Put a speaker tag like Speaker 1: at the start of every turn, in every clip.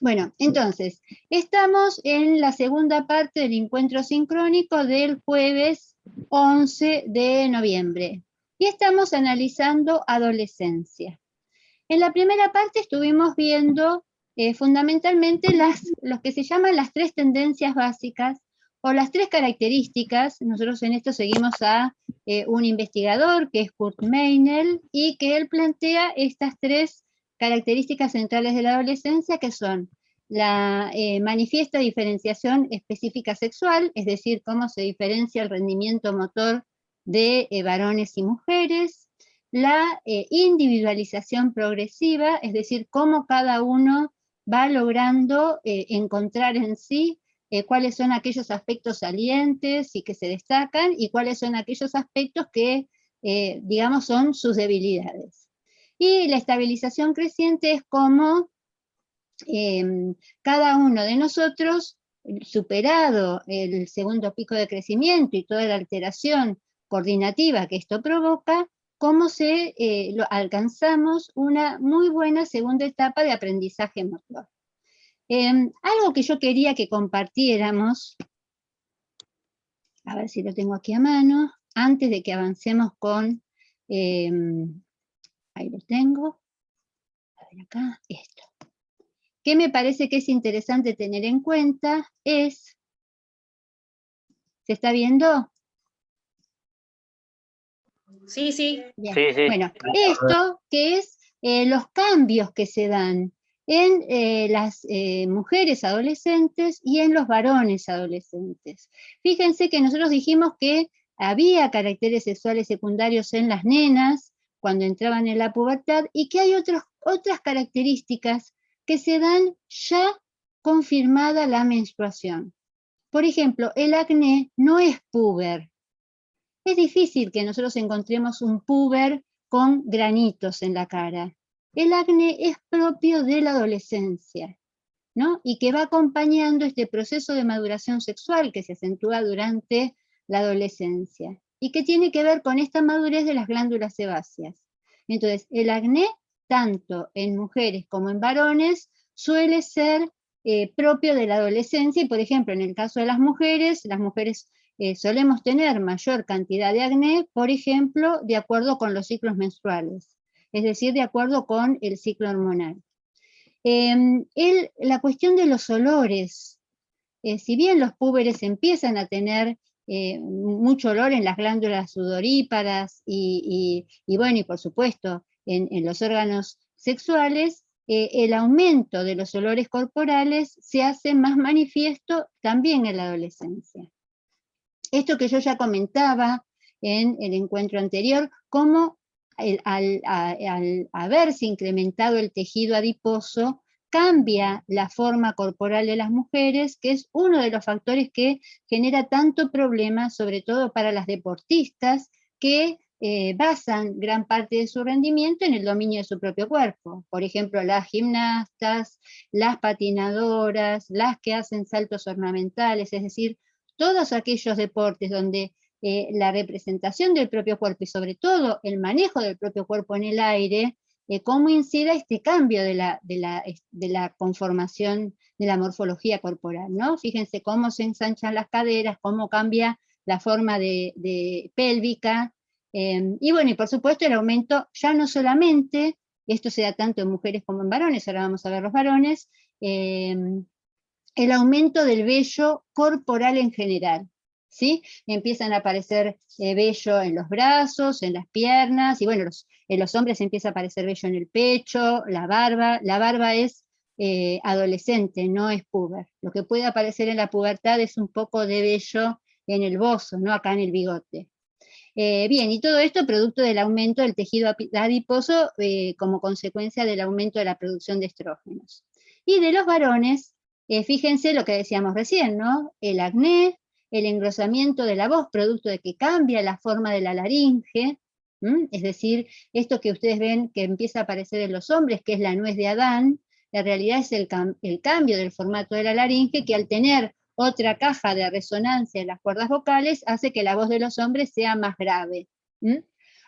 Speaker 1: Bueno, entonces, estamos en la segunda parte del encuentro sincrónico del jueves 11 de noviembre. Y estamos analizando adolescencia. En la primera parte estuvimos viendo fundamentalmente lo que se llaman las tres tendencias básicas o las tres características. Nosotros en esto seguimos a un investigador que es Kurt Meinel y que él plantea estas tres características centrales de la adolescencia, que son la manifiesta diferenciación específica sexual, es decir, cómo se diferencia el rendimiento motor de varones y mujeres; la individualización progresiva, es decir, cómo cada uno va logrando encontrar en sí cuáles son aquellos aspectos salientes y que se destacan, y cuáles son aquellos aspectos que, digamos, son sus debilidades. Y la estabilización creciente es cómo cada uno de nosotros, superado el segundo pico de crecimiento y toda la alteración coordinativa que esto provoca, cómo alcanzamos una muy buena segunda etapa de aprendizaje motor. Algo que yo quería que compartiéramos, a ver si lo tengo aquí a mano, antes de que avancemos con, ahí lo tengo, a ver acá, esto. ¿Qué me parece que es interesante tener en cuenta? Es, ¿se está viendo?
Speaker 2: Sí, sí.
Speaker 1: Bien.
Speaker 3: Sí, sí.
Speaker 1: Bueno, esto que es los cambios que se dan en las mujeres adolescentes y en los varones adolescentes. Fíjense que nosotros dijimos que había caracteres sexuales secundarios en las nenas cuando entraban en la pubertad, y que hay otras características que se dan ya confirmada la menstruación. Por ejemplo, el acné no es puber. Es difícil que nosotros encontremos un puber con granitos en la cara. El acné es propio de la adolescencia, ¿no? Y que va acompañando este proceso de maduración sexual que se acentúa durante la adolescencia, y que tiene que ver con esta madurez de las glándulas sebáceas. Entonces, el acné, tanto en mujeres como en varones, suele ser propio de la adolescencia, y por ejemplo, en el caso de las mujeres solemos tener mayor cantidad de acné, por ejemplo, de acuerdo con los ciclos menstruales, es decir, de acuerdo con el ciclo hormonal. La cuestión de los olores, si bien los púberes empiezan a tener mucho olor en las glándulas sudoríparas y bueno, y por supuesto en los órganos sexuales, el aumento de los olores corporales se hace más manifiesto también en la adolescencia. Esto que yo ya comentaba en el encuentro anterior, cómo al haberse incrementado el tejido adiposo, cambia la forma corporal de las mujeres, que es uno de los factores que genera tanto problema, sobre todo para las deportistas, que basan gran parte de su rendimiento en el dominio de su propio cuerpo. Por ejemplo, las gimnastas, las patinadoras, las que hacen saltos ornamentales, es decir, todos aquellos deportes donde la representación del propio cuerpo y sobre todo el manejo del propio cuerpo en el aire, cómo incide este cambio de la conformación de la morfología corporal, ¿no? Fíjense cómo se ensanchan las caderas, cómo cambia la forma de pélvica, y bueno, y por supuesto el aumento, ya no solamente, esto se da tanto en mujeres como en varones, ahora vamos a ver los varones, el aumento del vello corporal en general, ¿sí? Empiezan a aparecer vello en los brazos, en las piernas, y bueno, en los hombres empieza a aparecer vello en el pecho, la barba es adolescente, no es puber. Lo que puede aparecer en la pubertad es un poco de vello en el bozo, no acá en el bigote. Bien, y todo esto producto del aumento del tejido adiposo como consecuencia del aumento de la producción de estrógenos. Y de los varones, fíjense lo que decíamos recién, ¿no? El acné, el engrosamiento de la voz, producto de que cambia la forma de la laringe, es decir, esto que ustedes ven que empieza a aparecer en los hombres, que es la nuez de Adán, en realidad es el cambio del formato de la laringe, que al tener otra caja de resonancia en las cuerdas vocales hace que la voz de los hombres sea más grave.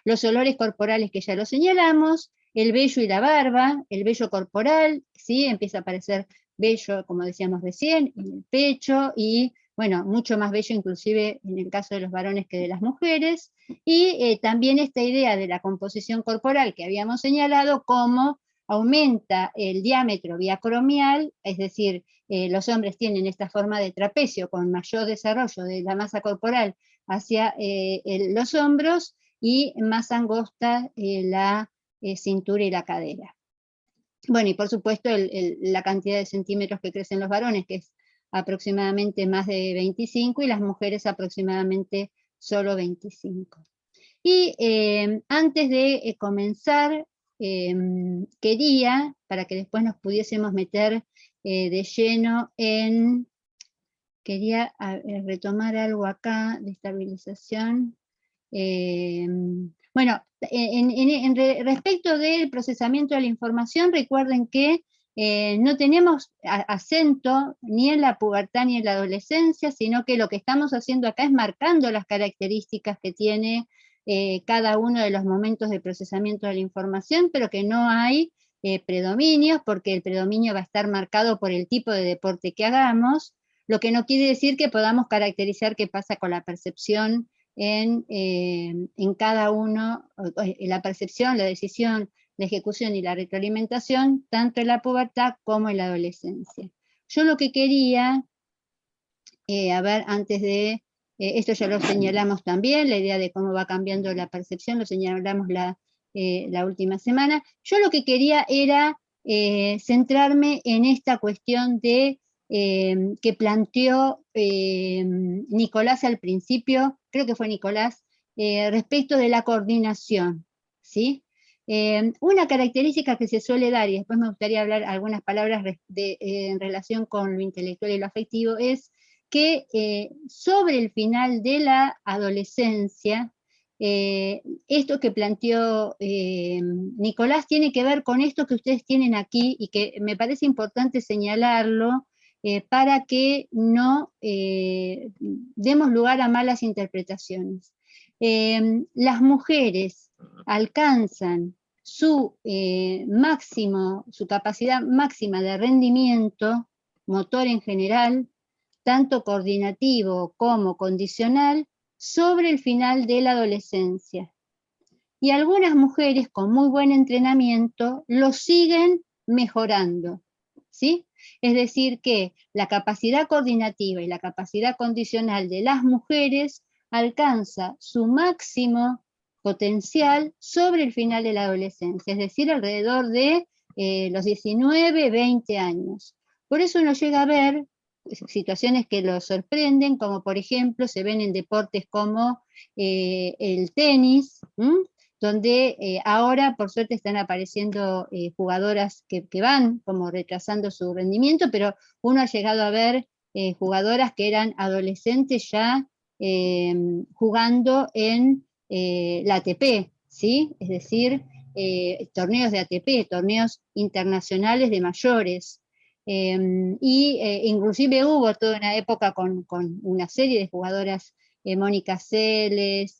Speaker 1: Los olores corporales que ya lo señalamos, el vello y la barba, el vello corporal, ¿sí? Empieza a aparecer vello, como decíamos recién, en el pecho, y bueno, mucho más vello inclusive en el caso de los varones que de las mujeres, y también esta idea de la composición corporal que habíamos señalado, como aumenta el diámetro biacromial, es decir, los hombres tienen esta forma de trapecio con mayor desarrollo de la masa corporal hacia los hombros, y más angosta la cintura y la cadera. Bueno, y por supuesto la cantidad de centímetros que crecen los varones, que es aproximadamente más de 25, y las mujeres aproximadamente solo 25. Y antes de comenzar, quería, para que después nos pudiésemos meter de lleno en, quería retomar algo acá de estabilización. Bueno, respecto del procesamiento de la información, recuerden que no tenemos acento ni en la pubertad ni en la adolescencia, sino que lo que estamos haciendo acá es marcando las características que tiene cada uno de los momentos de procesamiento de la información, pero que no hay predominios, porque el predominio va a estar marcado por el tipo de deporte que hagamos, lo que no quiere decir que podamos caracterizar qué pasa con la percepción en cada uno, la percepción, la decisión, la ejecución y la retroalimentación, tanto en la pubertad como en la adolescencia. Yo lo que quería, a ver, antes de, esto ya lo señalamos también, la idea de cómo va cambiando la percepción, lo señalamos la última semana. Yo lo que quería era centrarme en esta cuestión de que planteó Nicolás al principio, creo que fue Nicolás, respecto de la coordinación, ¿sí? Una característica que se suele dar, y después me gustaría hablar algunas palabras en relación con lo intelectual y lo afectivo, es que sobre el final de la adolescencia, esto que planteó Nicolás tiene que ver con esto que ustedes tienen aquí, y que me parece importante señalarlo, para que no demos lugar a malas interpretaciones. Las mujeres alcanzan su capacidad máxima de rendimiento motor en general, tanto coordinativo como condicional, sobre el final de la adolescencia. Y algunas mujeres con muy buen entrenamiento lo siguen mejorando, ¿sí? Es decir, que la capacidad coordinativa y la capacidad condicional de las mujeres alcanza su máximo potencial sobre el final de la adolescencia, es decir, alrededor de los 19, 20 años. Por eso uno llega a ver situaciones que lo sorprenden, como por ejemplo se ven en deportes como el tenis, donde ahora por suerte están apareciendo jugadoras que van como retrasando su rendimiento, pero uno ha llegado a ver jugadoras que eran adolescentes ya jugando en la ATP, ¿sí? Es decir, torneos de ATP, torneos internacionales de mayores. Inclusive hubo toda una época con una serie de jugadoras, Mónica Seles,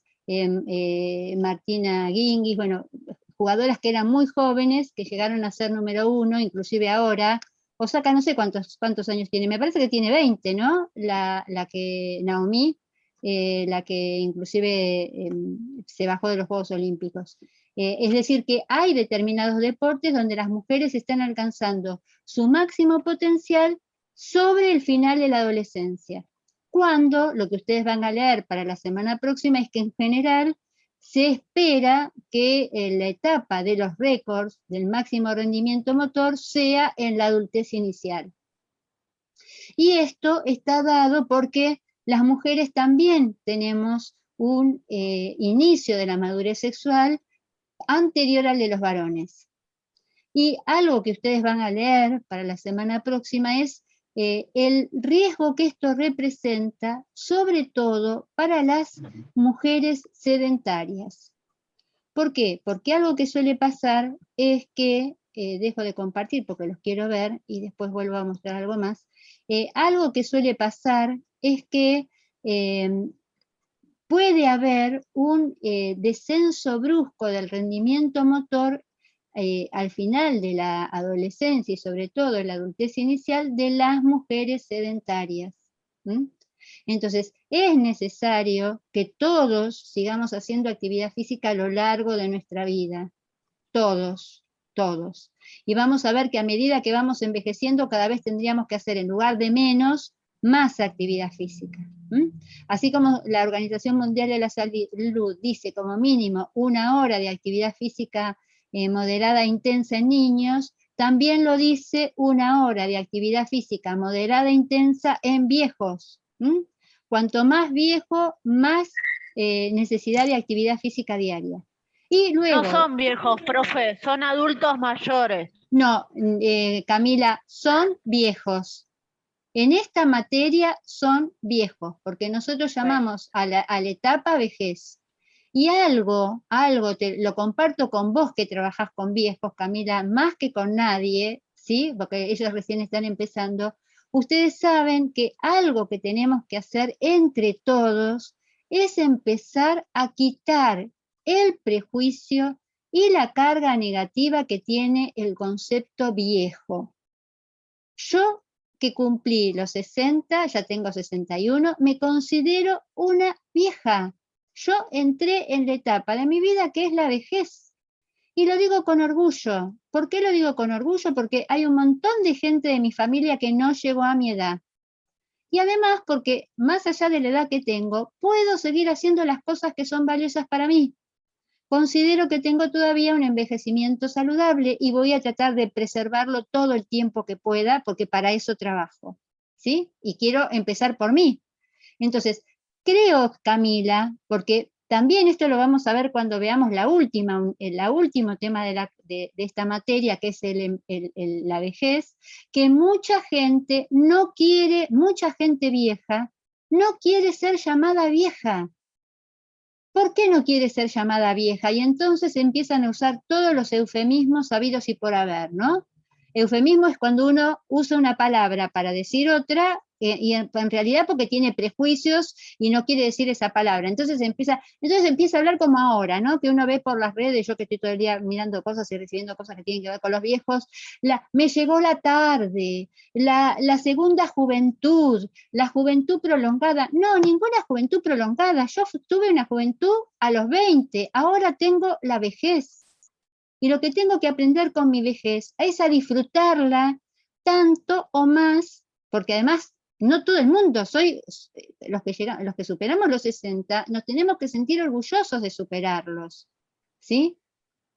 Speaker 1: Martina Guinguis, bueno, jugadoras que eran muy jóvenes, que llegaron a ser número 1, inclusive ahora. Osaka no sé cuántos años tiene, me parece que tiene 20, ¿no? La que Naomi, la que inclusive se bajó de los Juegos Olímpicos. Es decir, que hay determinados deportes donde las mujeres están alcanzando su máximo potencial sobre el final de la adolescencia. Cuando lo que ustedes van a leer para la semana próxima es que en general se espera que la etapa de los récords del máximo rendimiento motor sea en la adultez inicial. Y esto está dado porque las mujeres también tenemos un inicio de la madurez sexual anterior al de los varones. Y algo que ustedes van a leer para la semana próxima es el riesgo que esto representa, sobre todo para las mujeres sedentarias. ¿Por qué? Porque algo que suele pasar es que, dejo de compartir porque los quiero ver y después vuelvo a mostrar algo más, algo que suele pasar es que puede haber un descenso brusco del rendimiento motor al final de la adolescencia y sobre todo en la adultez inicial de las mujeres sedentarias. Entonces, es necesario que todos sigamos haciendo actividad física a lo largo de nuestra vida. Todos, todos. Y vamos a ver que a medida que vamos envejeciendo, cada vez tendríamos que hacer, en lugar de menos, más actividad física. Así como la Organización Mundial de la Salud dice como mínimo 1 hora de actividad física moderada e intensa en niños, también lo dice 1 hora de actividad física moderada e intensa en viejos. Cuanto más viejo, más necesidad de actividad física diaria. Y luego,
Speaker 2: no son viejos, profe, son adultos mayores.
Speaker 1: No, Camila, son viejos. En esta materia son viejos, porque nosotros llamamos a la etapa vejez. Y algo lo comparto con vos que trabajás con viejos, Camila, más que con nadie, ¿sí? Porque ellos recién están empezando. Ustedes saben que algo que tenemos que hacer entre todos es empezar a quitar el prejuicio y la carga negativa que tiene el concepto viejo. Yo, que cumplí los 60, ya tengo 61, me considero una vieja. Yo entré en la etapa de mi vida que es la vejez. Y lo digo con orgullo. ¿Por qué lo digo con orgullo? Porque hay un montón de gente de mi familia que no llegó a mi edad. Y además porque, más allá de la edad que tengo, puedo seguir haciendo las cosas que son valiosas para mí. Considero que tengo todavía un envejecimiento saludable y voy a tratar de preservarlo todo el tiempo que pueda, porque para eso trabajo, ¿sí? Y quiero empezar por mí. Entonces, creo, Camila, porque también esto lo vamos a ver cuando veamos el último tema de esta materia, que es la vejez, que mucha gente vieja, no quiere ser llamada vieja. ¿Por qué no quiere ser llamada vieja? Y entonces empiezan a usar todos los eufemismos sabidos y por haber, ¿no? Eufemismo es cuando uno usa una palabra para decir otra, y en realidad porque tiene prejuicios y no quiere decir esa palabra. Entonces empieza a hablar como ahora, ¿no? Que uno ve por las redes, yo que estoy todo el día mirando cosas y recibiendo cosas que tienen que ver con los viejos, me llegó la tarde, la segunda juventud, la juventud prolongada. No, ninguna juventud prolongada. Yo tuve una juventud a los 20, ahora tengo la vejez. Y lo que tengo que aprender con mi vejez es a disfrutarla tanto o más, porque además no todo el mundo, los que superamos los 60, nos tenemos que sentir orgullosos de superarlos, ¿sí?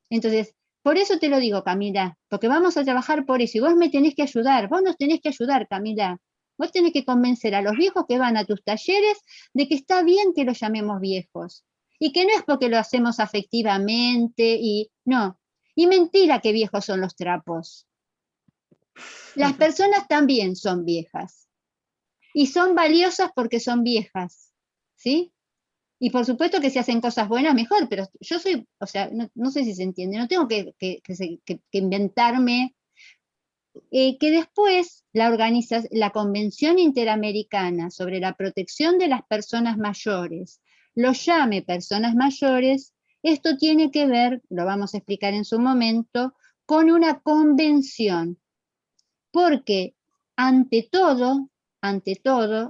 Speaker 1: Entonces, por eso te lo digo, Camila, porque vamos a trabajar por eso, y vos me tenés que ayudar, vos nos tenés que ayudar, Camila. Vos tenés que convencer a los viejos que van a tus talleres de que está bien que los llamemos viejos, y que no es porque lo hacemos afectivamente, y no. Y mentira que viejos son los trapos. Las personas también son viejas. Y son valiosas porque son viejas. ¿Sí? Y por supuesto que si hacen cosas buenas, mejor, pero yo soy, o sea, no sé si se entiende, no tengo que inventarme. Que después la Convención Interamericana sobre la Protección de las Personas Mayores lo llame personas mayores. Esto tiene que ver, lo vamos a explicar en su momento, con una convención, porque ante todo,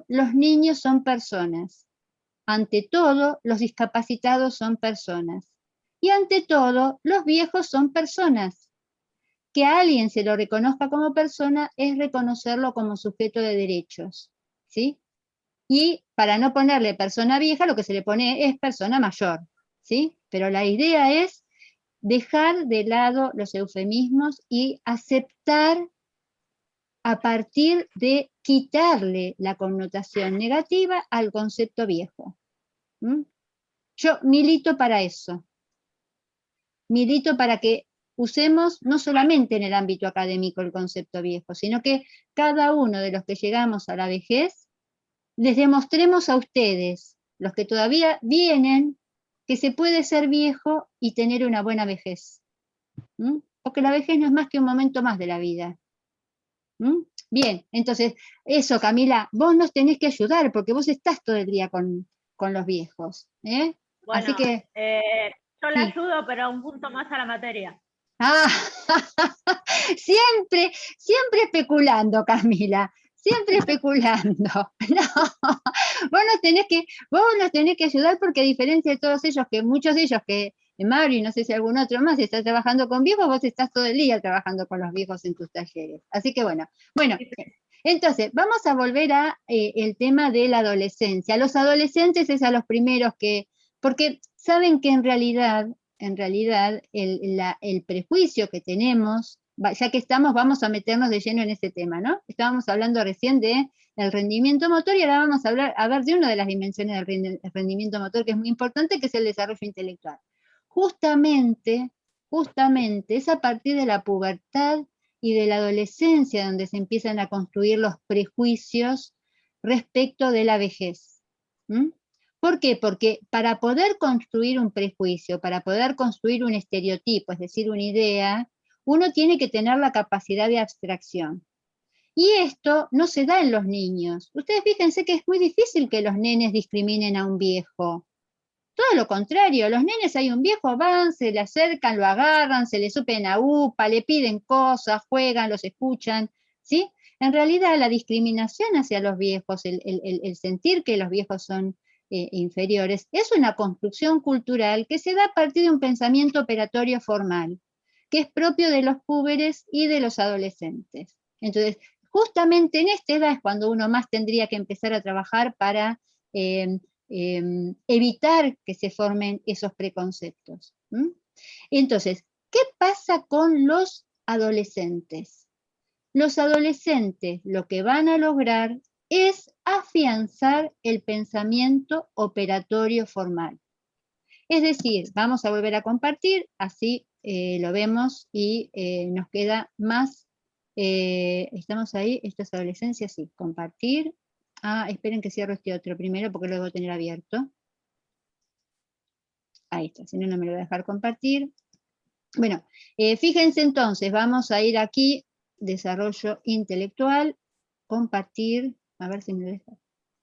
Speaker 1: los niños son personas, ante todo, los discapacitados son personas, y ante todo, los viejos son personas. Que a alguien se lo reconozca como persona es reconocerlo como sujeto de derechos, ¿sí? Y para no ponerle persona vieja, lo que se le pone es persona mayor, ¿sí? Pero la idea es dejar de lado los eufemismos y aceptar a partir de quitarle la connotación negativa al concepto viejo. Yo milito para eso. Milito para que usemos no solamente en el ámbito académico el concepto viejo, sino que cada uno de los que llegamos a la vejez, les demostremos a ustedes, los que todavía vienen, que se puede ser viejo y tener una buena vejez. Porque la vejez no es más que un momento más de la vida. Bien, entonces, eso, Camila, vos nos tenés que ayudar, porque vos estás todo el día con los viejos.
Speaker 2: Bueno,
Speaker 1: así que...
Speaker 2: yo le ayudo, pero un punto más a la materia.
Speaker 1: Ah, siempre, siempre especulando, Camila, siempre especulando. No, vos nos tenés que ayudar porque a diferencia de todos ellos, que muchos de ellos que Mario y no sé si algún otro más está trabajando con viejos, vos estás todo el día trabajando con los viejos en tus talleres. Así que bueno, entonces vamos a volver a el tema de la adolescencia. Los adolescentes es a los primeros que, porque saben que en realidad el prejuicio que tenemos, ya que estamos, vamos a meternos de lleno en ese tema, ¿no? Estábamos hablando recién de el rendimiento motor y ahora vamos a hablar, a ver, de una de las dimensiones del rendimiento motor que es muy importante, que es el desarrollo intelectual. Justamente es a partir de la pubertad y de la adolescencia donde se empiezan a construir los prejuicios respecto de la vejez. ¿Mm? ¿Por qué? Porque para poder construir un prejuicio, para poder construir un estereotipo, es decir, una idea, uno tiene que tener la capacidad de abstracción. Y esto no se da en los niños. Ustedes fíjense que es muy difícil que los nenes discriminen a un viejo. Todo lo contrario, los nenes hay un viejo, van, se le acercan, lo agarran, se le suben a upa, le piden cosas, juegan, los escuchan, ¿sí? En realidad la discriminación hacia los viejos, el sentir que los viejos son inferiores, es una construcción cultural que se da a partir de un pensamiento operatorio formal, que es propio de los púberes y de los adolescentes. Entonces, justamente en esta edad es cuando uno más tendría que empezar a trabajar para evitar que se formen esos preconceptos. Entonces, ¿qué pasa con los adolescentes? Los adolescentes lo que van a lograr es afianzar el pensamiento operatorio formal. Es decir, vamos a volver a compartir, así lo vemos y nos queda más, estamos ahí, esto es adolescencia, sí, compartir. Ah, esperen que cierro este otro primero porque lo debo tener abierto. Ahí está, si no, no me lo voy a dejar compartir. Bueno, fíjense entonces, vamos a ir aquí, desarrollo intelectual, compartir, a ver si me deja.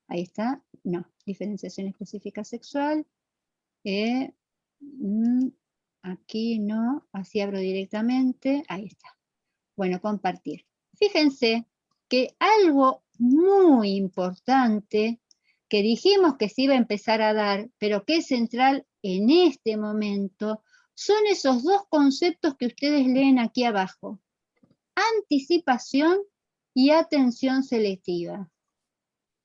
Speaker 1: Ahí está, no, diferenciación específica sexual. Aquí no, así abro directamente, ahí está. Bueno, compartir. Fíjense que algo muy importante que dijimos que se iba a empezar a dar, pero que es central en este momento, son esos dos conceptos que ustedes leen aquí abajo. Anticipación y atención selectiva.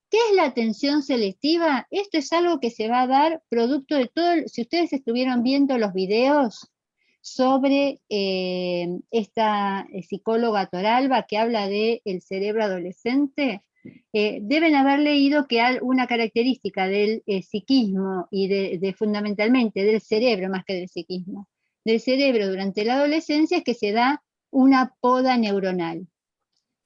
Speaker 1: ¿Qué es la atención selectiva? Esto es algo que se va a dar producto de todo, si ustedes estuvieron viendo los videos sobre esta psicóloga Toralba que habla del cerebro adolescente, deben haber leído que una característica del psiquismo y fundamentalmente del cerebro, más que del psiquismo, del cerebro durante la adolescencia es que se da una poda neuronal.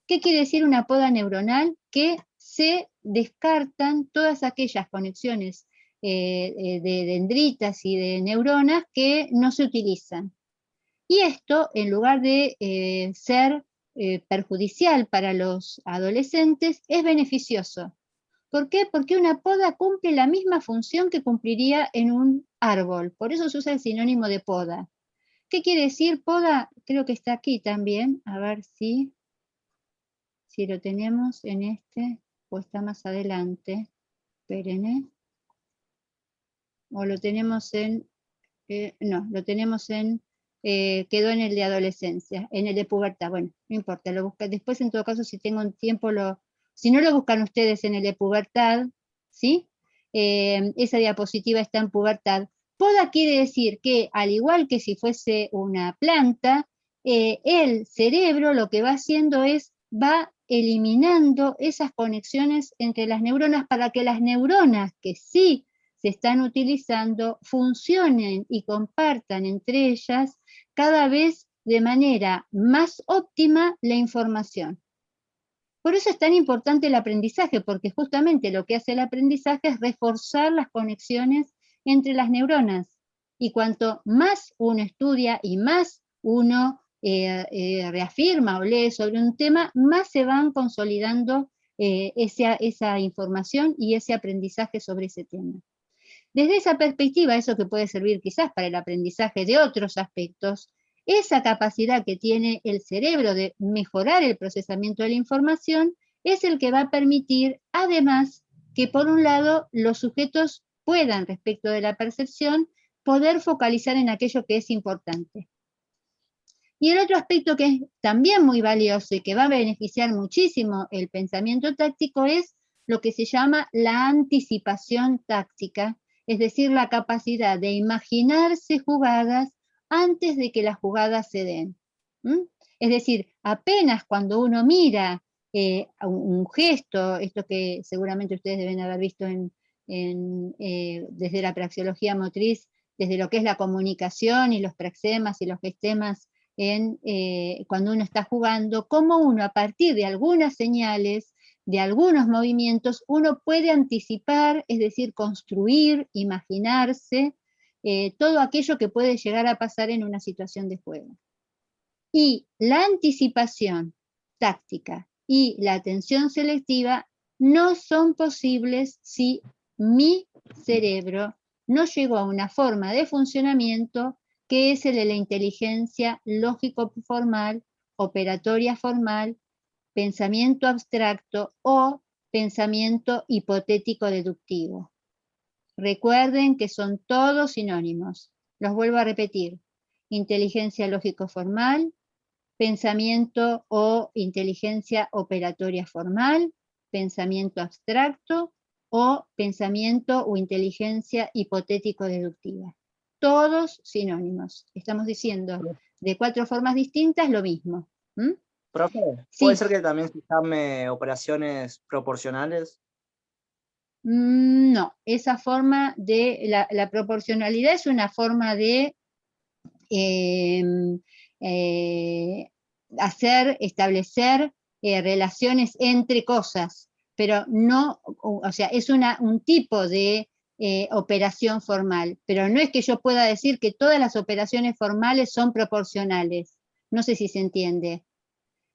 Speaker 1: ¿Qué quiere decir una poda neuronal? Que se descartan todas aquellas conexiones de dendritas y de neuronas que no se utilizan. Y esto, en lugar de ser perjudicial para los adolescentes, es beneficioso. ¿Por qué? Porque una poda cumple la misma función que cumpliría en un árbol. Por eso se usa el sinónimo de poda. ¿Qué quiere decir poda? Creo que está aquí también. A ver si lo tenemos en este o está más adelante. Esperen, o lo tenemos en, no, lo tenemos en, quedó en el de adolescencia, en el de pubertad, bueno, no importa, lo busca, después en todo caso si tengo un tiempo, si no lo buscan ustedes en el de pubertad, ¿sí? Esa diapositiva está en pubertad. Poda quiere decir que, al igual que si fuese una planta, el cerebro lo que va haciendo es, va eliminando esas conexiones entre las neuronas para que las neuronas que sí se están utilizando funcionen y compartan entre ellas cada vez de manera más óptima la información. Por eso es tan importante el aprendizaje, porque justamente lo que hace el aprendizaje es reforzar las conexiones entre las neuronas. Y cuanto más uno estudia y más uno reafirma o lee sobre un tema, más se van consolidando esa información y ese aprendizaje sobre ese tema. Desde esa perspectiva, eso que puede servir quizás para el aprendizaje de otros aspectos, esa capacidad que tiene el cerebro de mejorar el procesamiento de la información es el que va a permitir, además, que por un lado los sujetos puedan, respecto de la percepción, poder focalizar en aquello que es importante. Y el otro aspecto que es también muy valioso y que va a beneficiar muchísimo el pensamiento táctico es lo que se llama la anticipación táctica, es decir, la capacidad de imaginarse jugadas antes de que las jugadas se den. Es decir, apenas cuando uno mira un gesto, esto que seguramente ustedes deben haber visto desde la praxeología motriz, desde lo que es la comunicación y los praxemas y los gestemas, cuando uno está jugando, cómo uno a partir de algunas señales, de algunos movimientos, uno puede anticipar, es decir, construir, imaginarse, todo aquello que puede llegar a pasar en una situación de juego. Y la anticipación táctica y la atención selectiva no son posibles si mi cerebro no llegó a una forma de funcionamiento que es el de la inteligencia lógico-formal, operatoria formal, pensamiento abstracto o pensamiento hipotético-deductivo. Recuerden que son todos sinónimos. Los vuelvo a repetir. Inteligencia lógico-formal, pensamiento o inteligencia operatoria formal, pensamiento abstracto o pensamiento o inteligencia hipotético-deductiva. Todos sinónimos. Estamos diciendo de 4 formas distintas lo mismo.
Speaker 3: Profe, ¿puede ser que también se llame operaciones proporcionales?
Speaker 1: No, esa forma de la proporcionalidad es una forma de establecer relaciones entre cosas, pero no, o sea, es un tipo de operación formal, pero no es que yo pueda decir que todas las operaciones formales son proporcionales. No sé si se entiende.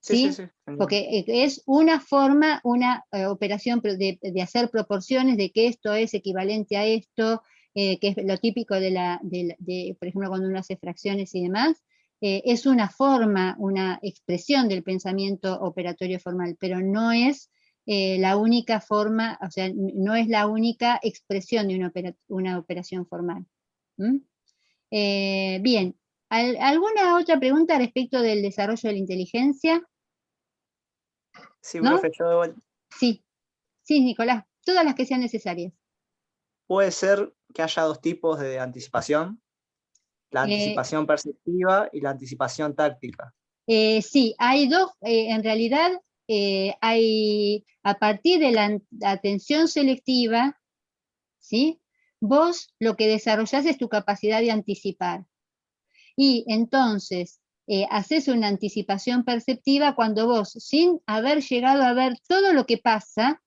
Speaker 1: ¿Sí?
Speaker 3: Sí.
Speaker 1: Porque es una forma, una operación de hacer proporciones, de que esto es equivalente a esto, que es lo típico por ejemplo, cuando uno hace fracciones y demás, es una forma, una expresión del pensamiento operatorio formal, pero no es la única forma, o sea, no es la única expresión de una operación formal. Bien, ¿alguna otra pregunta respecto del desarrollo de la inteligencia?
Speaker 3: Sí,
Speaker 1: ¿No?
Speaker 3: profe, yo...
Speaker 1: Sí, Nicolás, todas las que sean necesarias.
Speaker 3: ¿Puede ser que haya 2 tipos de anticipación? La anticipación perceptiva y la anticipación táctica.
Speaker 1: Sí, hay dos, en realidad hay, a partir de la atención selectiva, ¿sí? Vos lo que desarrollás es tu capacidad de anticipar. Y entonces, haces una anticipación perceptiva cuando vos, sin haber llegado a ver todo lo que pasa,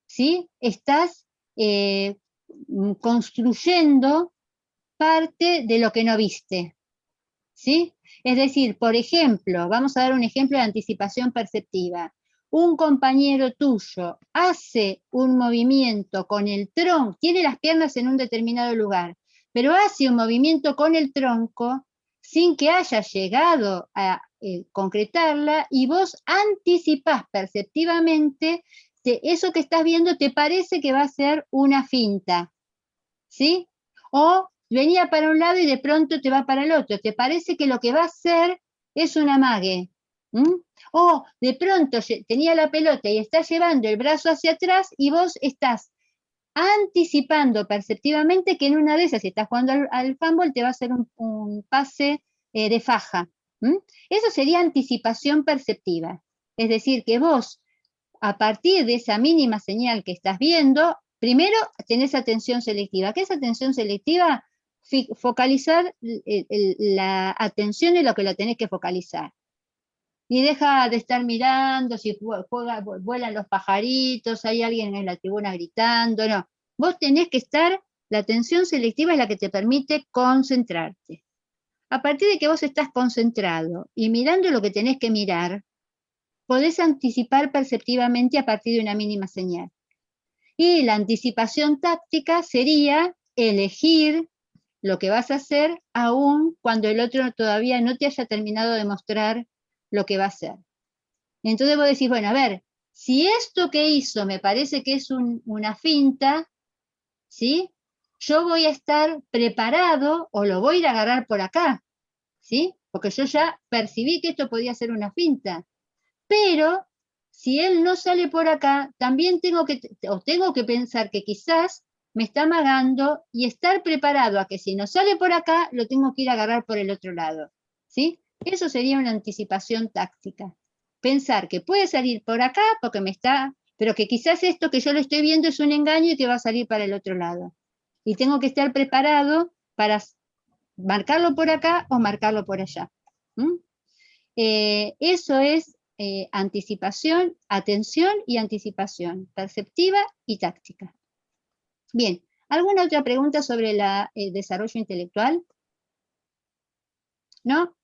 Speaker 1: ¿sí? Estás construyendo parte de lo que no viste, ¿sí? Es decir, por ejemplo, vamos a dar un ejemplo de anticipación perceptiva. Un compañero tuyo hace un movimiento con el tronco, tiene las piernas en un determinado lugar, pero hace un movimiento con el tronco sin que haya llegado a concretarla, y vos anticipás perceptivamente que eso que estás viendo te parece que va a ser una finta, ¿sí? O venía para un lado y de pronto te va para el otro, te parece que lo que va a hacer es un amague. O de pronto tenía la pelota y está llevando el brazo hacia atrás y vos estás anticipando perceptivamente que en una de esas, si estás jugando al fútbol, te va a hacer un pase de faja. Eso sería anticipación perceptiva. Es decir, que vos, a partir de esa mínima señal que estás viendo, primero tenés atención selectiva. ¿Qué es atención selectiva? Focalizar la atención en lo que lo tenés que focalizar. Y deja de estar mirando si vuelan los pajaritos, hay alguien en la tribuna gritando, no. Vos tenés que estar, la atención selectiva es la que te permite concentrarte. A partir de que vos estás concentrado y mirando lo que tenés que mirar, podés anticipar perceptivamente a partir de una mínima señal. Y la anticipación táctica sería elegir lo que vas a hacer, aun cuando el otro todavía no te haya terminado de mostrar lo que va a hacer. Entonces vos decís, bueno, a ver, si esto que hizo me parece que es una finta, ¿sí? Yo voy a estar preparado o lo voy a ir a agarrar por acá, ¿sí? Porque yo ya percibí que esto podía ser una finta. Pero si él no sale por acá, también tengo que pensar que quizás me está amagando y estar preparado a que si no sale por acá, lo tengo que ir a agarrar por el otro lado, ¿sí? Eso sería una anticipación táctica. Pensar que puede salir por acá porque pero que quizás esto que yo lo estoy viendo es un engaño y que va a salir para el otro lado. Y tengo que estar preparado para marcarlo por acá o marcarlo por allá. Eso es anticipación, atención y anticipación, perceptiva y táctica. Bien, ¿alguna otra pregunta sobre el desarrollo intelectual? ¿No?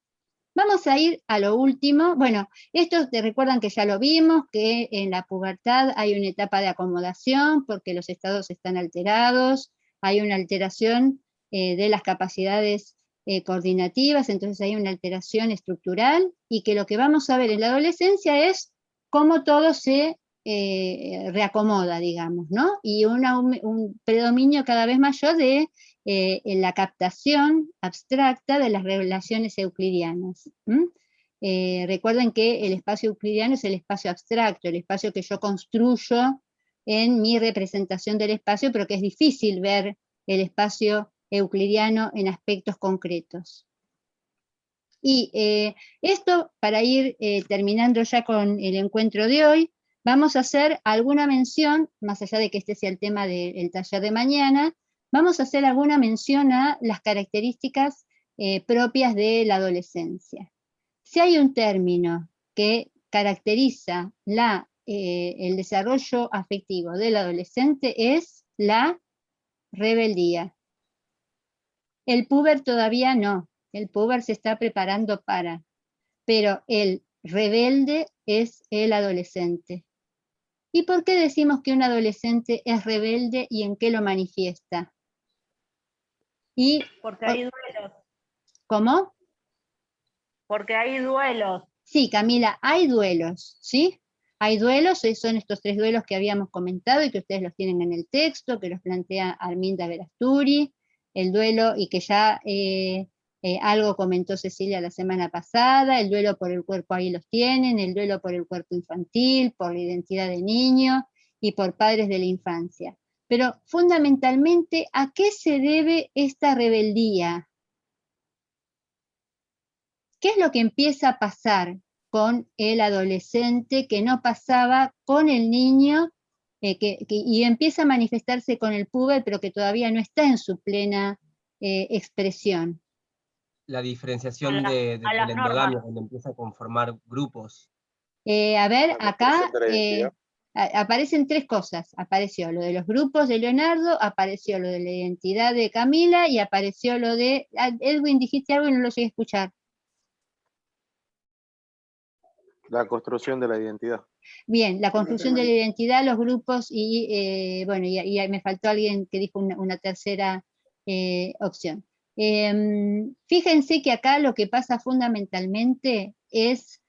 Speaker 1: Vamos a ir a lo último. Bueno, esto te recuerdan que ya lo vimos, que en la pubertad hay una etapa de acomodación porque los estados están alterados, hay una alteración de las capacidades coordinativas, entonces hay una alteración estructural, y que lo que vamos a ver en la adolescencia es cómo todo se reacomoda, digamos, ¿no? Y un predominio cada vez mayor de en la captación abstracta de las relaciones euclidianas. Recuerden que el espacio euclidiano es el espacio abstracto, el espacio que yo construyo en mi representación del espacio, pero que es difícil ver el espacio euclidiano en aspectos concretos. Y esto, para ir terminando ya con el encuentro de hoy, vamos a hacer alguna mención, más allá de que este sea el tema del taller de mañana, vamos a hacer alguna mención a las características propias de la adolescencia. Si hay un término que caracteriza el desarrollo afectivo del adolescente, es la rebeldía. El puber todavía no, el puber se está preparando para, pero el rebelde es el adolescente. ¿Y por qué decimos que un adolescente es rebelde y en qué lo manifiesta?
Speaker 2: Porque hay duelos.
Speaker 1: ¿Cómo?
Speaker 2: Porque hay duelos.
Speaker 1: Sí, Camila, hay duelos, ¿sí? Hay duelos, son estos 3 duelos que habíamos comentado y que ustedes los tienen en el texto, que los plantea Arminda Verasturi, el duelo, y que ya algo comentó Cecilia la semana pasada, el duelo por el cuerpo, ahí los tienen, el duelo por el cuerpo infantil, por la identidad de niño y por padres de la infancia. Pero fundamentalmente, ¿a qué se debe esta rebeldía? ¿Qué es lo que empieza a pasar con el adolescente que no pasaba con el niño y empieza a manifestarse con el puber, pero que todavía no está en su plena expresión?
Speaker 4: La diferenciación de la endogamia, cuando empieza a conformar grupos.
Speaker 1: A ver, acá aparecen 3 cosas. Apareció lo de los grupos de Leonardo, apareció lo de la identidad de Camila y apareció lo de... Edwin, dijiste algo y no lo llegué a escuchar.
Speaker 5: La construcción de la identidad.
Speaker 1: Bien, la construcción de la identidad, los grupos y bueno, y me faltó alguien que dijo una tercera opción. Fíjense que acá lo que pasa fundamentalmente es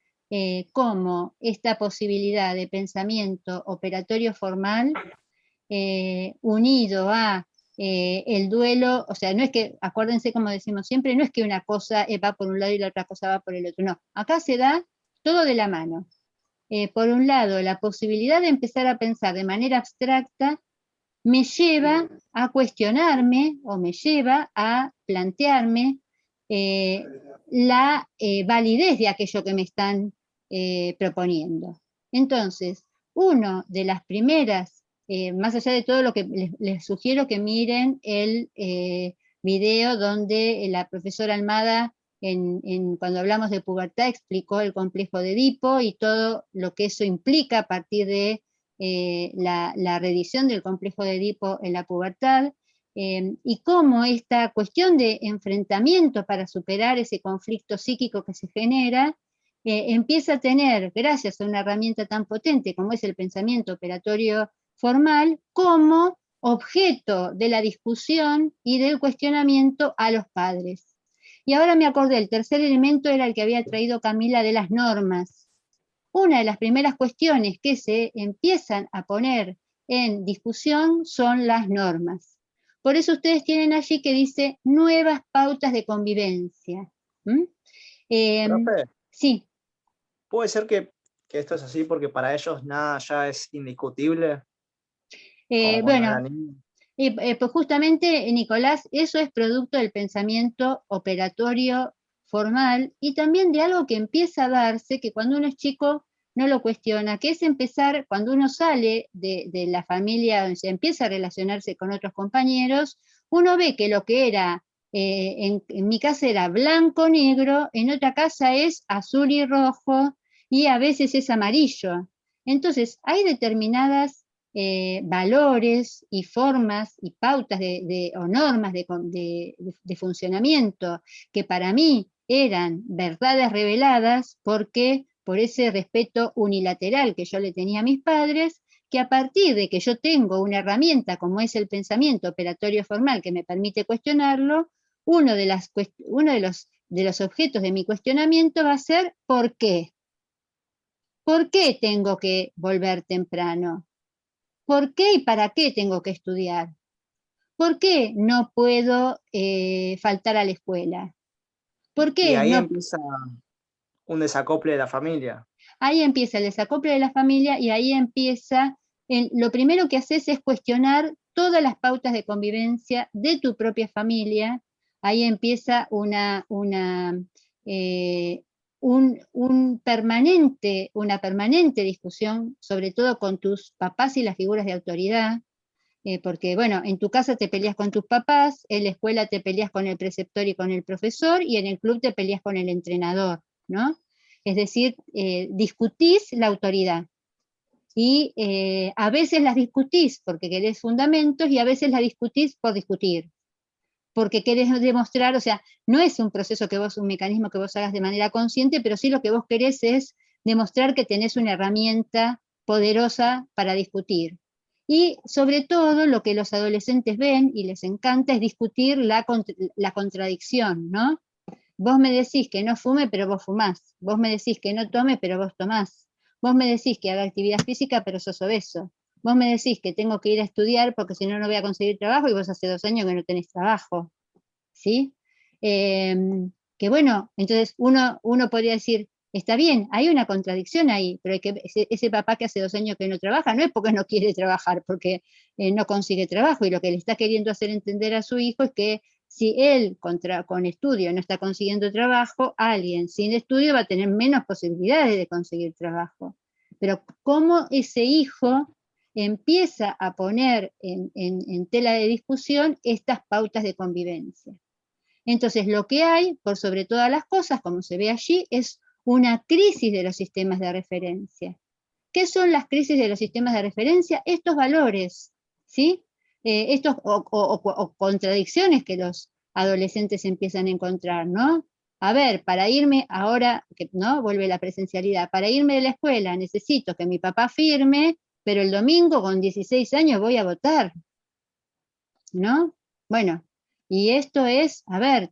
Speaker 1: cómo esta posibilidad de pensamiento operatorio formal unido a el duelo, o sea, no es que, acuérdense como decimos siempre, no es que una cosa va por un lado y la otra cosa va por el otro, no, acá se da todo de la mano. Por un lado, la posibilidad de empezar a pensar de manera abstracta me lleva a cuestionarme o me lleva a plantearme la validez de aquello que me están proponiendo. Entonces, uno de las primeras, más allá de todo lo que les sugiero que miren el video donde la profesora Almada cuando hablamos de pubertad explicó el complejo de Edipo y todo lo que eso implica a partir de la reedición del complejo de Edipo en la pubertad, y cómo esta cuestión de enfrentamiento para superar ese conflicto psíquico que se genera, empieza a tener, gracias a una herramienta tan potente como es el pensamiento operatorio formal, cómo objeto de la discusión y del cuestionamiento a los padres. Y ahora me acordé, el tercer elemento era el que había traído Camila de las normas. Una de las primeras cuestiones que se empiezan a poner en discusión son las normas. Por eso ustedes tienen allí que dice nuevas pautas de convivencia.
Speaker 3: Profe,
Speaker 1: Sí.
Speaker 3: ¿puede ser que esto es así porque para ellos nada ya es indiscutible? Como cuando
Speaker 1: Bueno,
Speaker 3: era niño.
Speaker 1: pues justamente, Nicolás, eso es producto del pensamiento operatorio formal y también de algo que empieza a darse, que cuando uno es chico no lo cuestiona, que es empezar, cuando uno sale de la familia, donde se empieza a relacionarse con otros compañeros, uno ve que lo que era, en mi casa era blanco-negro, en otra casa es azul y rojo, y a veces es amarillo. Entonces, hay determinadas valores y formas y pautas o normas de funcionamiento que para mí eran verdades reveladas porque por ese respeto unilateral que yo le tenía a mis padres, que a partir de que yo tengo una herramienta como es el pensamiento operatorio formal que me permite cuestionarlo, uno de los objetos de mi cuestionamiento va a ser ¿por qué? ¿Por qué tengo que volver temprano? ¿Por qué y para qué tengo que estudiar? ¿Por qué no puedo faltar a la escuela? ¿Por
Speaker 3: Y
Speaker 1: qué
Speaker 3: ahí
Speaker 1: no?
Speaker 3: empieza un desacople de la familia.
Speaker 1: Ahí empieza el desacople de la familia y ahí empieza, lo primero que haces es cuestionar todas las pautas de convivencia de tu propia familia. Ahí empieza una permanente discusión, sobre todo con tus papás y las figuras de autoridad, porque bueno, en tu casa te peleas con tus papás, en la escuela te peleas con el preceptor y con el profesor, y en el club te peleas con el entrenador, ¿no? Es decir, discutís la autoridad. Y a veces las discutís porque querés fundamentos y a veces las discutís por discutir, porque querés demostrar, o sea, no es un proceso un mecanismo que vos hagas de manera consciente, pero sí lo que vos querés es demostrar que tenés una herramienta poderosa para discutir. Y sobre todo lo que los adolescentes ven y les encanta es discutir la contradicción, ¿no? Vos me decís que no fume, pero vos fumás. Vos me decís que no tome, pero vos tomás. Vos me decís que haga actividad física, pero sos obeso. Vos me decís que tengo que ir a estudiar porque si no, no voy a conseguir trabajo y vos hace 2 años que no tenés trabajo. ¿Sí? Que bueno, entonces uno podría decir, está bien, hay una contradicción ahí, pero ese papá que hace 2 años que no trabaja, no es porque no quiere trabajar, porque no consigue trabajo, y lo que le está queriendo hacer entender a su hijo es que si él con estudio no está consiguiendo trabajo, alguien sin estudio va a tener menos posibilidades de conseguir trabajo. Pero cómo ese hijo empieza a poner en tela de discusión estas pautas de convivencia. Entonces, lo que hay, por sobre todas las cosas, como se ve allí, es una crisis de los sistemas de referencia. ¿Qué son las crisis de los sistemas de referencia? Estos valores, ¿sí? O contradicciones que los adolescentes empiezan a encontrar, ¿no? A ver, para irme ahora, ¿no? Vuelve la presencialidad, para irme de la escuela necesito que mi papá firme, pero el domingo con 16 años voy a votar, ¿no? Bueno, y esto es, a ver,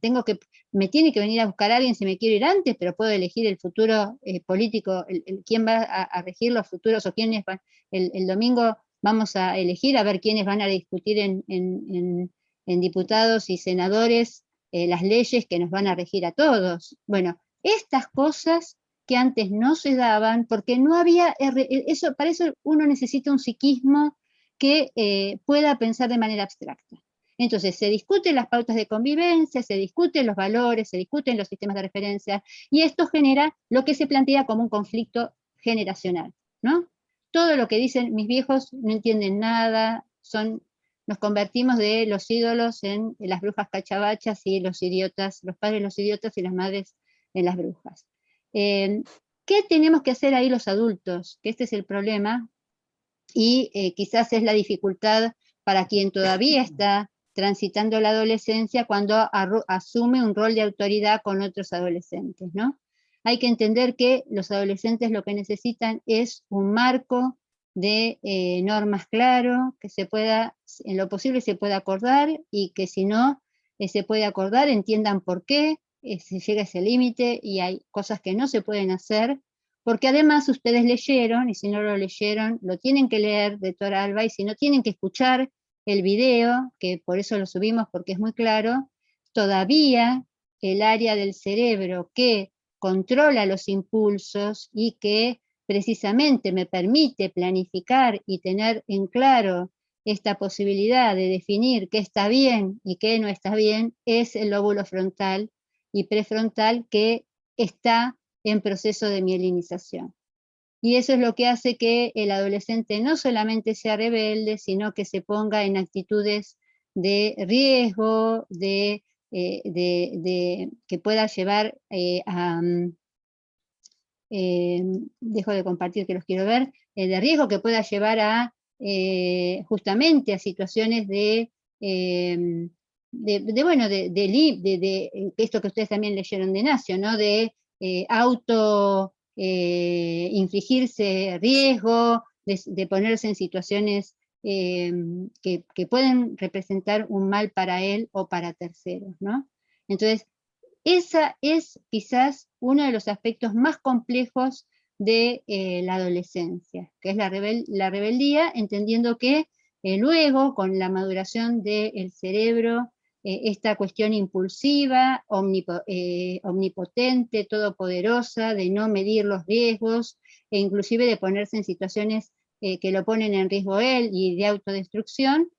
Speaker 1: me tiene que venir a buscar a alguien si me quiero ir antes, pero puedo elegir el futuro político, quién va a regir los futuros o quiénes van. El domingo vamos a elegir a ver quiénes van a discutir en diputados y senadores las leyes que nos van a regir a todos. Bueno, estas cosas que antes no se daban, porque no había, para eso uno necesita un psiquismo que pueda pensar de manera abstracta. Entonces, se discuten las pautas de convivencia, se discuten los valores, se discuten los sistemas de referencia, y esto genera lo que se plantea como un conflicto generacional, ¿no? Todo lo que dicen mis viejos no entienden nada, nos convertimos de los ídolos en las brujas cachabachas y los idiotas, los padres los idiotas y las madres en las brujas. ¿Qué tenemos que hacer ahí los adultos? Que este es el problema, y quizás es la dificultad para quien todavía está transitando la adolescencia cuando asume un rol de autoridad con otros adolescentes, ¿no? Hay que entender que los adolescentes lo que necesitan es un marco de normas claro, que se pueda, en lo posible se pueda acordar, y que si no se puede acordar, entiendan por qué se llega a ese límite, y hay cosas que no se pueden hacer, porque además ustedes leyeron, y si no lo leyeron, lo tienen que leer de Tora Alba, y si no tienen que escuchar el video, que por eso lo subimos porque es muy claro. Todavía el área del cerebro que controla los impulsos y que precisamente me permite planificar y tener en claro esta posibilidad de definir qué está bien y qué no está bien, es el lóbulo frontal y prefrontal, que está en proceso de mielinización. Y eso es lo que hace que el adolescente no solamente sea rebelde, sino que se ponga en actitudes de riesgo, que pueda llevar dejo de compartir que los quiero ver, de riesgo, que pueda llevar a justamente a situaciones bueno, esto que ustedes también leyeron de Nacio, ¿no? De infligirse riesgo, de ponerse en situaciones que pueden representar un mal para él o para terceros, ¿no? Entonces, esa es quizás uno de los aspectos más complejos de la adolescencia, que es la rebeldía, entendiendo que luego, con la maduración del cerebro, esta cuestión impulsiva, omnipotente, todopoderosa, de no medir los riesgos, e inclusive de ponerse en situaciones que lo ponen en riesgo él y de autodestrucción,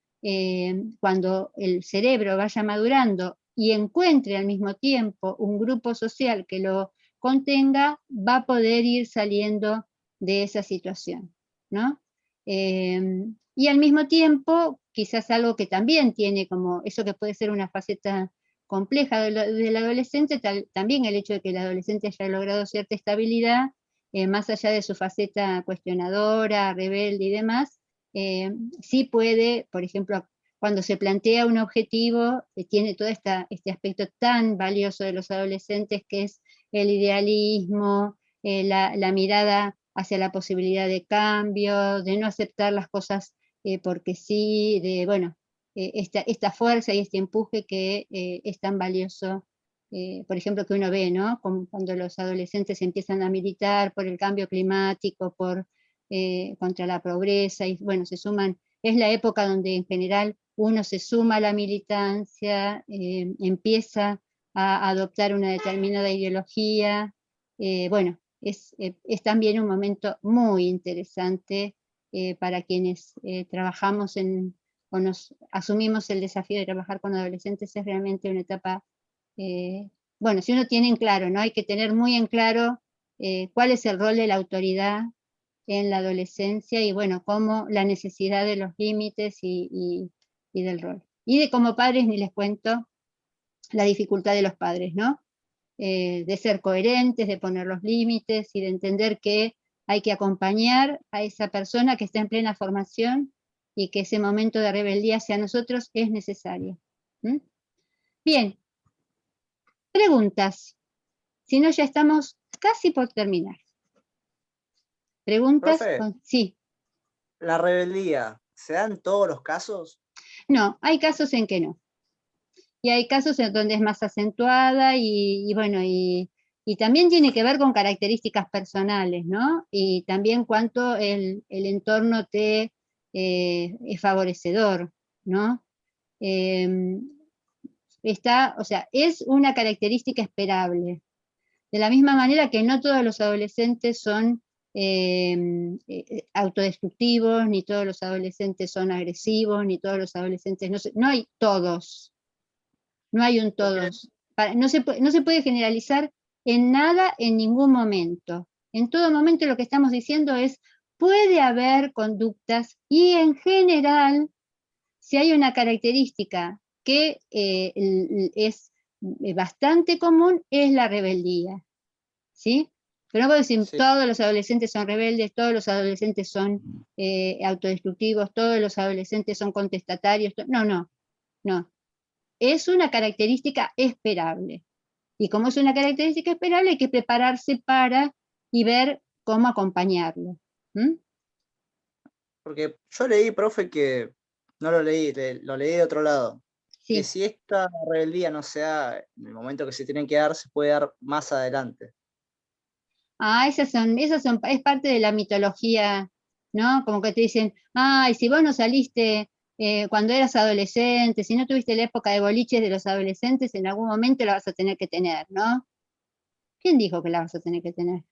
Speaker 1: cuando el cerebro vaya madurando y encuentre al mismo tiempo un grupo social que lo contenga, va a poder ir saliendo de esa situación, ¿no? Y al mismo tiempo, quizás algo que también tiene como, eso que puede ser una faceta compleja del adolescente, también el hecho de que el adolescente haya logrado cierta estabilidad, más allá de su faceta cuestionadora, rebelde y demás, sí puede, por ejemplo, cuando se plantea un objetivo, tiene todo este aspecto tan valioso de los adolescentes, que es el idealismo, la mirada hacia la posibilidad de cambio, de no aceptar las cosas porque sí, de, bueno, esta fuerza y este empuje que es tan valioso, por ejemplo, que uno ve, ¿no? Cuando los adolescentes empiezan a militar por el cambio climático, contra la pobreza, y bueno, se suman, es la época donde en general uno se suma a la militancia, empieza a adoptar una determinada ideología. Bueno, es también un momento muy interesante para quienes trabajamos o nos asumimos el desafío de trabajar con adolescentes. Es realmente una etapa, bueno, si uno tiene en claro, ¿no? Hay que tener muy en claro cuál es el rol de la autoridad en la adolescencia, y bueno, cómo la necesidad de los límites y del rol. Y de como padres ni les cuento la dificultad de los padres, ¿no? De ser coherentes, de poner los límites y de entender que hay que acompañar a esa persona que está en plena formación y que ese momento de rebeldía hacia nosotros es necesario. Bien, preguntas. Si no, ya estamos casi por terminar. ¿Preguntas?
Speaker 3: Profe,
Speaker 1: sí.
Speaker 3: ¿La rebeldía se da en todos los casos?
Speaker 1: No, hay casos en que no. Y hay casos en donde es más acentuada y bueno, y también tiene que ver con características personales, ¿no? Y también cuánto el entorno te es favorecedor, ¿no? O sea, es una característica esperable. De la misma manera que no todos los adolescentes son autodestructivos, ni todos los adolescentes son agresivos, ni todos los adolescentes, no hay todos. No hay un todos. No se puede generalizar en nada en ningún momento. En todo momento lo que estamos diciendo es, puede haber conductas, y en general, si hay una característica que es bastante común, es la rebeldía. ¿Sí? Pero no puedo decir, sí, todos los adolescentes son rebeldes, todos los adolescentes son autodestructivos, todos los adolescentes son contestatarios. No. Es una característica esperable. Y como es una característica esperable, hay que prepararse para y ver cómo acompañarlo.
Speaker 3: Porque yo leí, profe, que no lo leí, lo leí de otro lado.
Speaker 1: Sí.
Speaker 3: Que si esta rebeldía no se da en el momento que se tiene que dar, se puede dar más adelante.
Speaker 1: Es parte de la mitología, ¿no? Como que te dicen, ay, si vos no saliste cuando eras adolescente, si no tuviste la época de boliches de los adolescentes, en algún momento la vas a tener que tener, ¿no? ¿Quién dijo que la vas a tener que tener?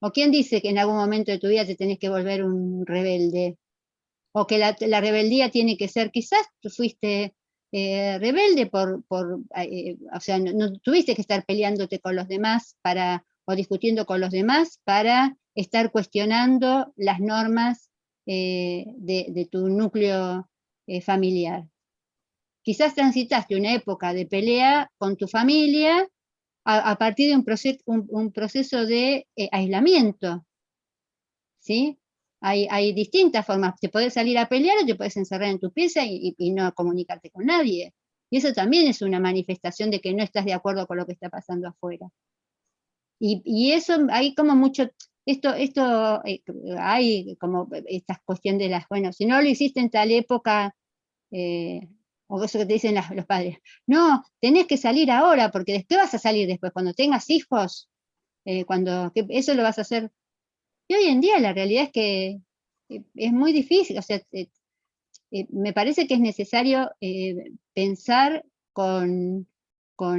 Speaker 1: ¿O quién dice que en algún momento de tu vida te tenés que volver un rebelde? O que la rebeldía tiene que ser, quizás tú fuiste rebelde o sea, no tuviste que estar peleándote con los demás o discutiendo con los demás para estar cuestionando las normas de tu núcleo familiar. Quizás transitaste una época de pelea con tu familia a partir de un proceso de aislamiento, ¿sí? Hay distintas formas. Te podés salir a pelear o te podés encerrar en tu pieza y no comunicarte con nadie. Y eso también es una manifestación de que no estás de acuerdo con lo que está pasando afuera. Y eso, hay como mucho, hay como esta cuestión de bueno, si no lo hiciste en tal época, o eso que te dicen los padres, no, tenés que salir ahora, porque después vas a salir después, cuando tengas hijos, eso lo vas a hacer. Y hoy en día la realidad es que es muy difícil, o sea, me parece que es necesario pensar con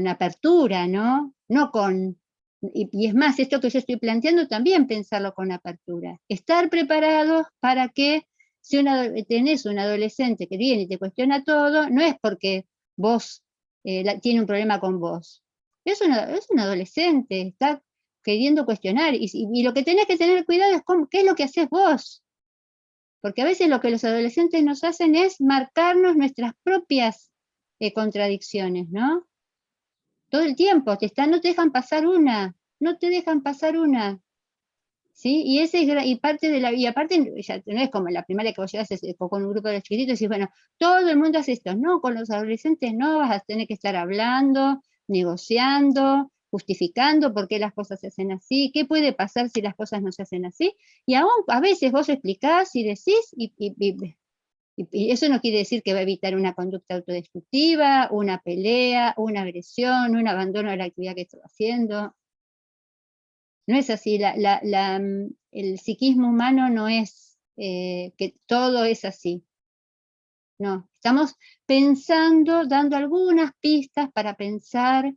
Speaker 1: apertura, ¿no? Y es más, esto que yo estoy planteando también pensarlo con apertura. Estar preparados para que si tenés un adolescente que viene y te cuestiona todo, no es porque vos tiene un problema con vos. Es un adolescente, está queriendo cuestionar, y lo que tenés que tener cuidado es qué es lo que haces vos. Porque a veces lo que los adolescentes nos hacen es marcarnos nuestras propias contradicciones, ¿no? Todo el tiempo, no te dejan pasar una, no te dejan pasar una. ¿Sí? Y aparte, ya no es como en la primaria que vos llegas con un grupo de los chiquititos y decís, bueno, todo el mundo hace esto. No, con los adolescentes no, vas a tener que estar hablando, negociando, justificando por qué las cosas se hacen así, qué puede pasar si las cosas no se hacen así. Y aún a veces vos explicás y decís, y eso no quiere decir que va a evitar una conducta autodestructiva, una pelea, una agresión, un abandono de la actividad que estoy haciendo. No es así, el psiquismo humano no es que todo es así. No, estamos pensando, dando algunas pistas para pensar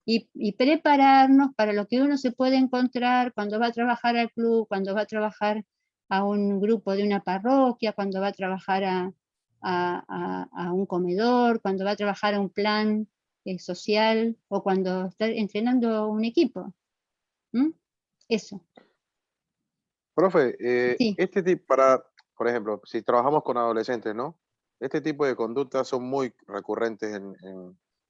Speaker 1: y prepararnos para lo que uno se puede encontrar cuando va a trabajar al club, cuando va a trabajar a un grupo de una parroquia, cuando va a trabajar a un comedor, cuando va a trabajar a un plan social o cuando está entrenando un equipo. ¿Mm? Eso.
Speaker 5: Profe,
Speaker 1: Sí.
Speaker 5: por ejemplo, si trabajamos con adolescentes, ¿no? Este tipo de conductas son muy recurrentes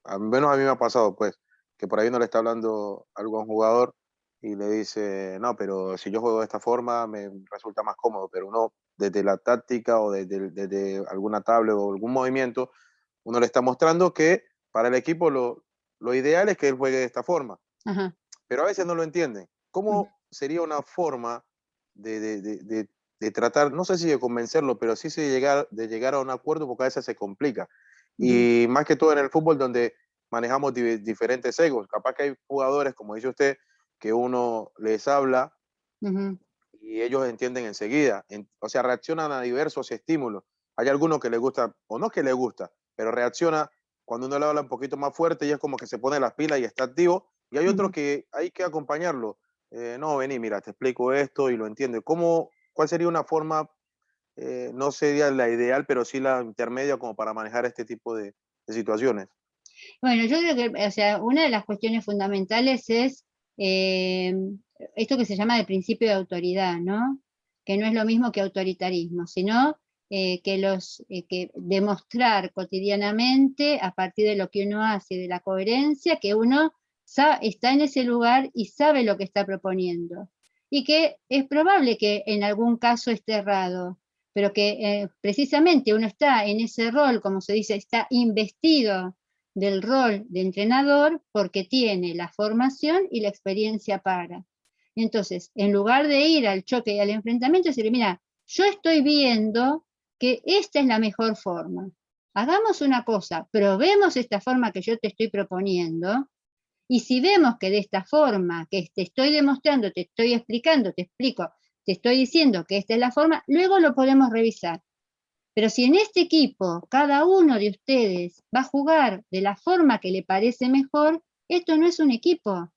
Speaker 5: al menos a mí me ha pasado, pues, que por ahí no le está hablando algo a un jugador y le dice, no, pero si yo juego de esta forma me resulta más cómodo, pero uno desde la táctica o desde alguna tabla o algún movimiento, uno le está mostrando que para el equipo lo ideal es que él juegue de esta forma.
Speaker 1: Ajá.
Speaker 5: Pero a veces no lo entienden. ¿Cómo sería una forma de tratar, no sé si de convencerlo, pero sí de llegar a un acuerdo, porque a veces se complica? Y más que todo en el fútbol, donde manejamos diferentes egos. Capaz que hay jugadores, como dice usted, que uno les habla y ellos entienden enseguida. O sea, reaccionan a diversos estímulos. Hay algunos que les gusta, o no que les gusta, pero reacciona cuando uno le habla un poquito más fuerte y es como que se pone las pilas y está activo. Y hay otros que hay que acompañarlo. No, vení, mira, te explico esto y lo entiende. ¿Cuál sería una forma, no sería la ideal, pero sí la intermedia como para manejar este tipo de situaciones?
Speaker 1: Bueno, yo creo que, o sea, una de las cuestiones fundamentales es esto que se llama el principio de autoridad, ¿no? Que no es lo mismo que autoritarismo, sino que demostrar cotidianamente, a partir de lo que uno hace, de la coherencia, que uno está en ese lugar y sabe lo que está proponiendo. Y que es probable que en algún caso esté errado, pero que precisamente uno está en ese rol, como se dice, está investido del rol de entrenador porque tiene la formación y la experiencia para. Entonces, en lugar de ir al choque y al enfrentamiento, decir, mira, yo estoy viendo que esta es la mejor forma. Hagamos una cosa, probemos esta forma que yo te estoy proponiendo, y si vemos que de esta forma que te estoy demostrando, te estoy explicando, te explico, te estoy diciendo que esta es la forma, luego lo podemos revisar. Pero si en este equipo cada uno de ustedes va a jugar de la forma que le parece mejor, esto no es un equipo.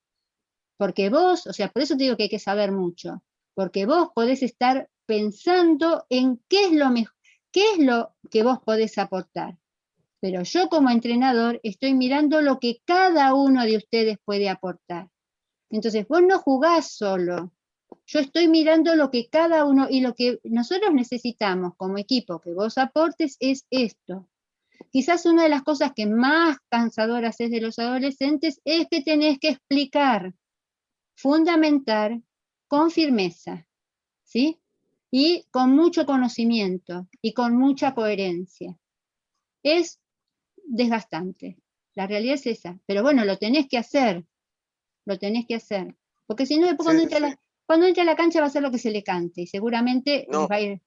Speaker 1: Porque vos, o sea, por eso te digo que hay que saber mucho, porque vos podés estar pensando en qué es lo que vos podés aportar. Pero yo como entrenador estoy mirando lo que cada uno de ustedes puede aportar. Entonces vos no jugás solo. Yo estoy mirando lo que cada uno, y lo que nosotros necesitamos como equipo que vos aportes es esto. Quizás una de las cosas que más cansadoras es de los adolescentes es que tenés que explicar, fundamentar con firmeza, ¿sí? Y con mucho conocimiento y con mucha coherencia. Es desgastante. La realidad es esa. Pero bueno, lo tenés que hacer. Lo tenés que hacer. Porque si no, después cuando entra a la cancha va a hacer lo que se le cante. Y seguramente
Speaker 5: No,
Speaker 1: les va a ir.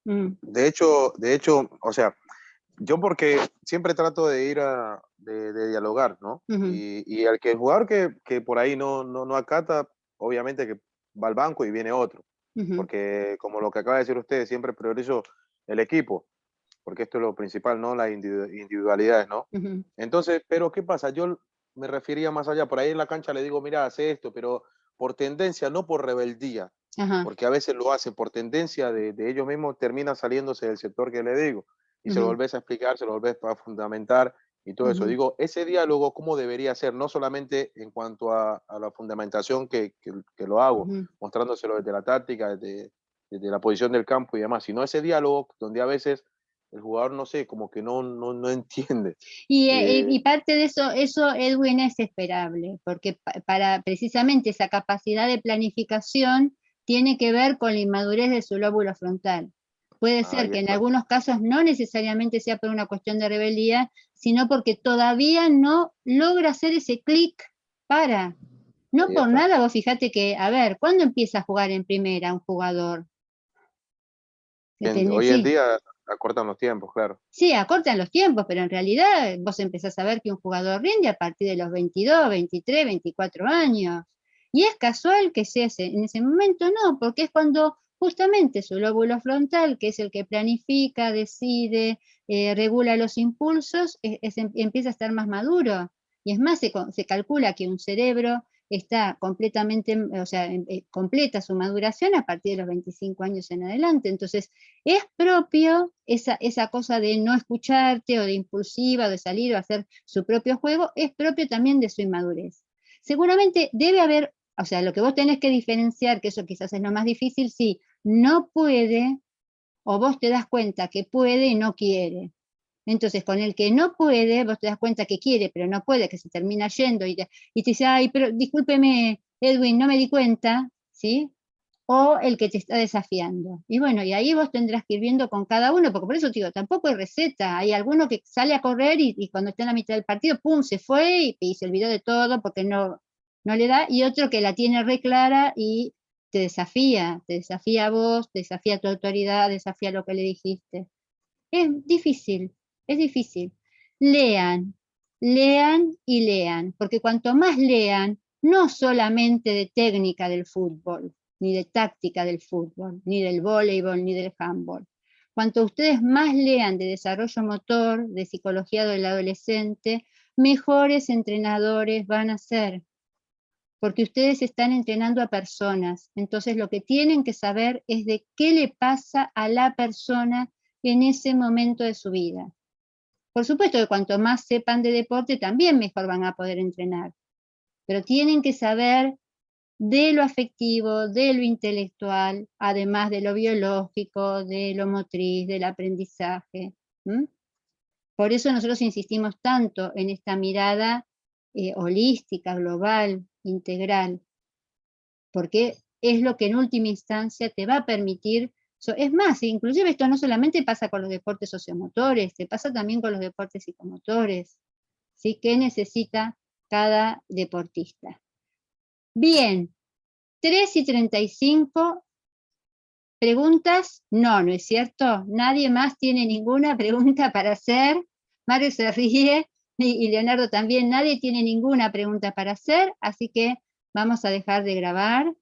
Speaker 5: de hecho, o sea, yo porque siempre trato de ir de dialogar, ¿no? Y al que el jugador que por ahí no acata, obviamente que va al banco y viene otro. Porque como lo que acaba de decir usted, siempre priorizo el equipo, porque esto es lo principal, ¿no? Las individualidades, ¿no? Entonces, pero ¿qué pasa? Yo me refería más allá, por ahí en la cancha le digo, mira, hace esto, pero por tendencia, no por rebeldía, porque a veces lo hace por tendencia de ellos mismos, termina saliéndose del sector que le digo, y se lo volvés a explicar, se lo volvés a fundamentar y todo eso. Digo, ese diálogo, ¿cómo debería ser? No solamente en cuanto a la fundamentación que lo hago, mostrándoselo desde la táctica, desde la posición del campo y demás, sino ese diálogo donde a veces el jugador, no sé, como que no entiende.
Speaker 1: Y parte de eso, Edwin, es esperable, porque para precisamente esa capacidad de planificación tiene que ver con la inmadurez de su lóbulo frontal. Puede ser que en algunos casos no necesariamente sea por una cuestión de rebeldía, sino porque todavía no logra hacer ese clic para. No por nada, vos fíjate que, a ver, ¿cuándo empieza a jugar en primera un jugador?
Speaker 5: Hoy en día acortan los tiempos, claro.
Speaker 1: Sí, acortan los tiempos, pero en realidad vos empezás a ver que un jugador rinde a partir de los 22, 23, 24 años. Y es casual que sea en ese momento, no, porque es cuando justamente su lóbulo frontal, que es el que planifica, decide, regula los impulsos, empieza a estar más maduro. Y es más, se calcula que un cerebro está completamente, o sea, completa su maduración a partir de los 25 años en adelante. Entonces, es propio esa cosa de no escucharte o de impulsiva, o de salir o hacer su propio juego, es propio también de su inmadurez. Seguramente debe haber, o sea, lo que vos tenés que diferenciar, que eso quizás es lo más difícil, si no puede, o vos te das cuenta que puede y no quiere. Entonces, con el que no puede, vos te das cuenta que quiere, pero no puede, que se termina yendo y te dice, ay, pero discúlpeme, Edwin, no me di cuenta, ¿sí? O el que te está desafiando. Y bueno, y ahí vos tendrás que ir viendo con cada uno, porque por eso te digo, tampoco hay receta. Hay alguno que sale a correr y cuando está en la mitad del partido, pum, se fue y se olvidó de todo porque no le da, y otro que la tiene re clara y te desafía a vos, te desafía a tu autoridad, desafía lo que le dijiste. Es difícil, es difícil. Lean, lean y lean, porque cuanto más lean, no solamente de técnica del fútbol, ni de táctica del fútbol, ni del voleibol, ni del handball. Cuanto ustedes más lean de desarrollo motor, de psicología del adolescente, mejores entrenadores van a ser, porque ustedes están entrenando a personas. Entonces lo que tienen que saber es de qué le pasa a la persona en ese momento de su vida. Por supuesto que cuanto más sepan de deporte, también mejor van a poder entrenar. Pero tienen que saber de lo afectivo, de lo intelectual, además de lo biológico, de lo motriz, del aprendizaje. Por eso nosotros insistimos tanto en esta mirada holística, global, integral, porque es lo que en última instancia te va a permitir. Es más, inclusive esto no solamente pasa con los deportes sociomotores, te pasa también con los deportes psicomotores, ¿sí? ¿Qué necesita cada deportista? Bien, 3:35, preguntas, no es cierto. Nadie más tiene ninguna pregunta para hacer. Mario se ríe y Leonardo también. Nadie tiene ninguna pregunta para hacer, así que vamos a dejar de grabar.